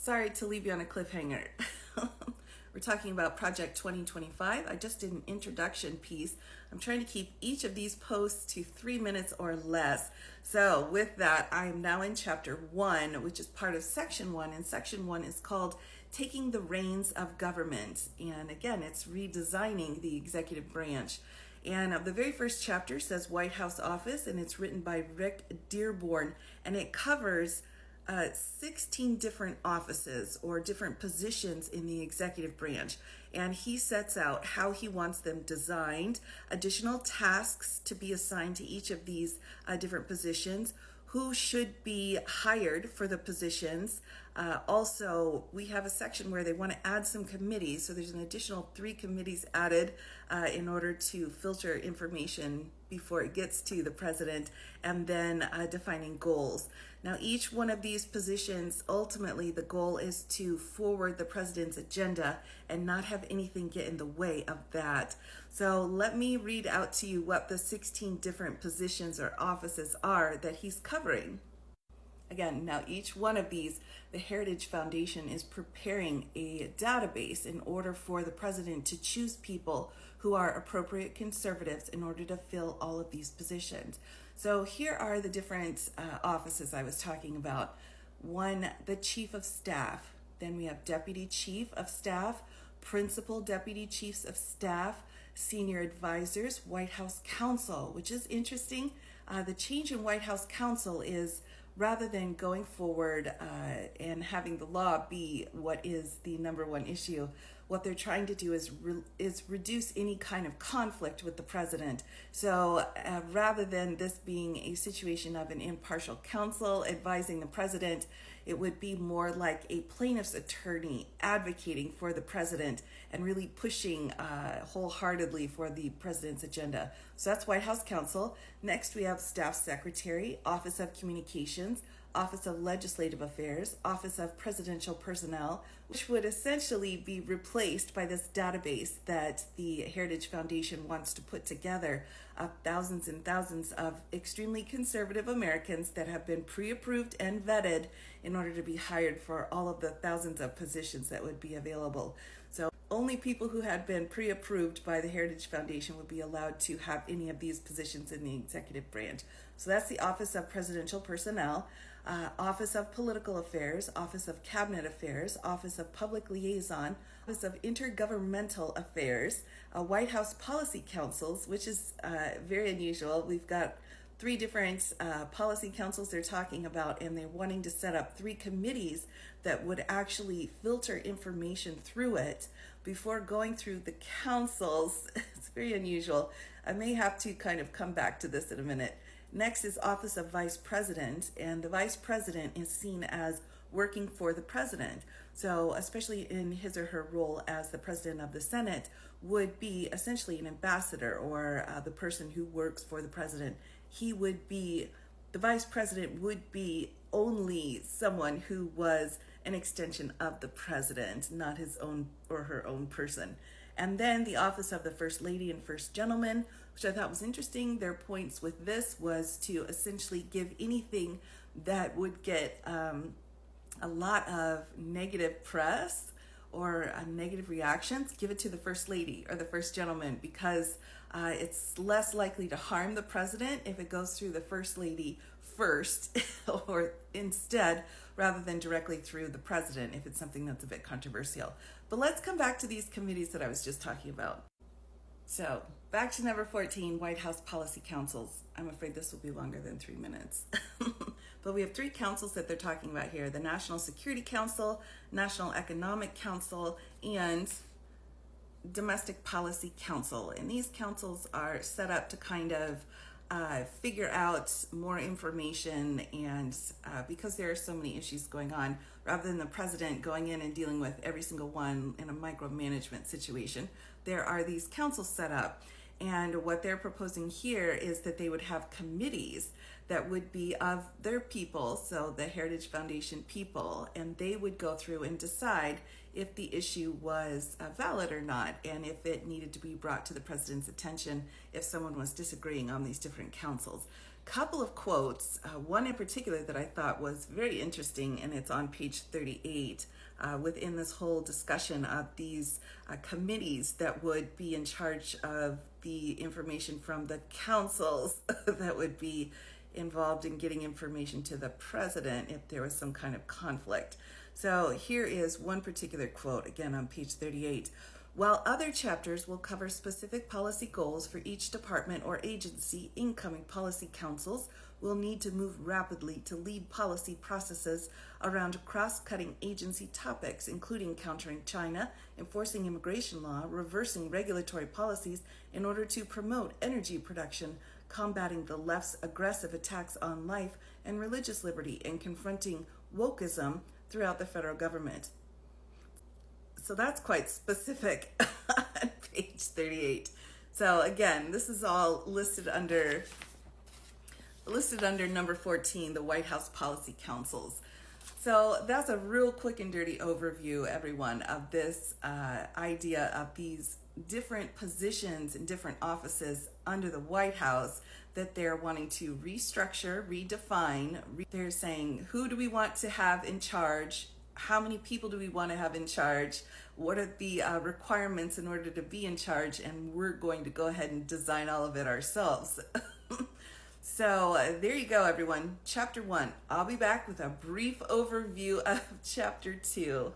Sorry to leave you on a cliffhanger. We're talking about Project 2025. I just did an introduction piece. I'm trying to keep each of these posts to 3 minutes or less. So with that, I am now in chapter 1, which is part of section 1. And section 1 is called Taking the Reins of Government. And again, it's redesigning the executive branch. And the very first chapter says White House Office, and it's written by Rick Dearborn, and it covers 16 different offices or different positions in the executive branch. And he sets out how he wants them designed, additional tasks to be assigned to each of these different positions, who should be hired for the positions. Also, we have a section where they want to add some committees. So there's an additional 3 committees added in order to filter information before it gets to the president, and then defining goals. Now, each one of these positions, ultimately, the goal is to forward the president's agenda and not have anything get in the way of that. So let me read out to you what the 16 different positions or offices are that he's covering. Again, now each one of these, the Heritage Foundation is preparing a database in order for the president to choose people who are appropriate conservatives in order to fill all of these positions. So here are the different offices I was talking about. 1, the Chief of Staff. Then we have Deputy Chief of Staff, Principal Deputy Chiefs of Staff, Senior Advisors, White House Counsel, which is interesting. The change in White House Counsel is, rather than going forward and having the law be what is the number one issue, what they're trying to do is reduce any kind of conflict with the president. So rather than this being a situation of an impartial counsel advising the president, it would be more like a plaintiff's attorney advocating for the president and really pushing wholeheartedly for the president's agenda. So that's White House Counsel. Next, we have Staff Secretary, Office of Communications, Office of Legislative Affairs, Office of Presidential Personnel, which would essentially be replaced by this database that the Heritage Foundation wants to put together of thousands and thousands of extremely conservative Americans that have been pre-approved and vetted in order to be hired for all of the thousands of positions that would be available. So only people who had been pre-approved by the Heritage Foundation would be allowed to have any of these positions in the executive branch. So that's the Office of Presidential Personnel, Office of Political Affairs, Office of Cabinet Affairs, Office of Public Liaison, Office of Intergovernmental Affairs, White House Policy Councils, which is very unusual. We've got 3 different policy councils they're talking about, and they're wanting to set up 3 committees that would actually filter information through it before going through the councils. It's very unusual. I may have to kind of come back to this in a minute. Next is Office of Vice President, and the Vice President is seen as working for the president. So especially in his or her role as the president of the Senate, would be essentially an ambassador or the person who works for the president. The vice president would be only someone who was an extension of the president, not his own or her own person. And then the Office of the First Lady and First Gentleman, which I thought was interesting. Their points with this was to essentially give anything that would get a lot of negative press or negative reactions, give it to the First Lady or the First Gentleman, because it's less likely to harm the president if it goes through the First Lady first or instead, rather than directly through the president if it's something that's a bit controversial. But let's come back to these committees that I was just talking about. So back to number 14, White House Policy Councils. I'm afraid this will be longer than 3 minutes. But we have 3 councils that they're talking about here: the National Security Council, National Economic Council, and Domestic Policy Council. And these councils are set up to kind of figure out more information, and because there are so many issues going on, rather than the president going in and dealing with every single one in a micromanagement situation, there are these councils set up. And what they're proposing here is that they would have committees that would be of their people, so the Heritage Foundation people, and they would go through and decide if the issue was valid or not, and if it needed to be brought to the president's attention if someone was disagreeing on these different councils. couple of quotes, one in particular that I thought was very interesting, and it's on page 38 within this whole discussion of these committees that would be in charge of the information from the councils that would be involved in getting information to the president if there was some kind of conflict. So here is one particular quote, again on page 38. While other chapters will cover specific policy goals for each department or agency, incoming policy councils will need to move rapidly to lead policy processes around cross-cutting agency topics, including countering China, enforcing immigration law, reversing regulatory policies in order to promote energy production, combating the left's aggressive attacks on life and religious liberty, and confronting wokeism throughout the federal government. So that's quite specific on page 38. So again, this is all listed under number 14, the White House Policy Councils. So that's a real quick and dirty overview, everyone, of this idea of these different positions and different offices under the White House that they're wanting to restructure, redefine. They're saying, who do we want to have in charge? How many people do we want to have in charge? What are the requirements in order to be in charge? And we're going to go ahead and design all of it ourselves. So there you go, everyone. Chapter 1. I'll be back with a brief overview of Chapter 2.